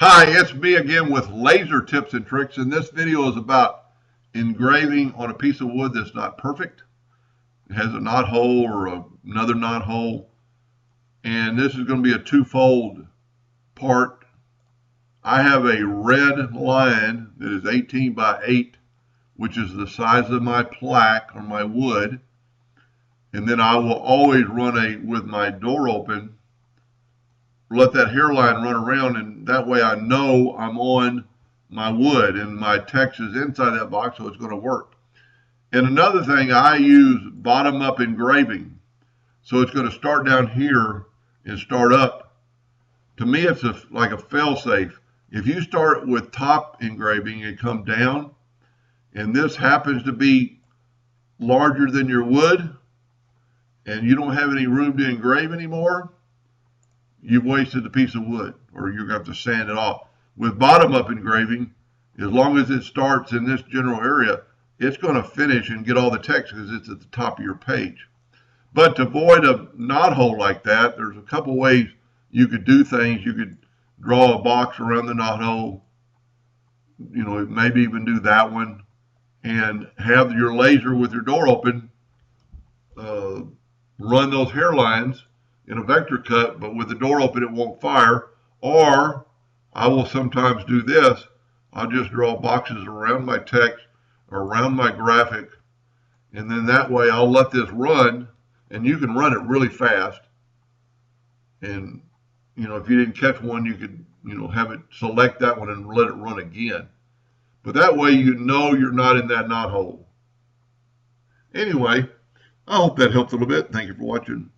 Hi, it's me again with laser tips and tricks, and this video is about engraving on a piece of wood that's not perfect. It has a knot hole or another knot hole, and this is going to be a twofold part. I have a red line that is 18 by 8, which is the size of my plaque on my wood, and then I will always run with my door open, let that hairline run around, and that way I know I'm on my wood and my text is inside that box, so it's going to work. And another thing, I use bottom up engraving, so it's going to start down here and start up. To me, it's like a fail safe. If you start with top engraving and come down, and this happens to be larger than your wood, and you don't have any room to engrave anymore, you've wasted a piece of wood, or you're going to have to sand it off. With bottom up engraving, as long as it starts in this general area, it's going to finish and get all the text because it's at the top of your page. But to avoid a knot hole like that, there's a couple ways you could do things. You could draw a box around the knot hole, maybe even do that one, and have your laser with your door open run those hairlines in a vector cut, but with the door open it won't fire. Or I will sometimes do this. I'll just draw boxes around my text or around my graphic, and then that way I'll let this run, and you can run it really fast. And if you didn't catch one, you could have it select that one and let it run again. But that way you're not in that knot hole. Anyway, I hope that helped a little bit. Thank you for watching.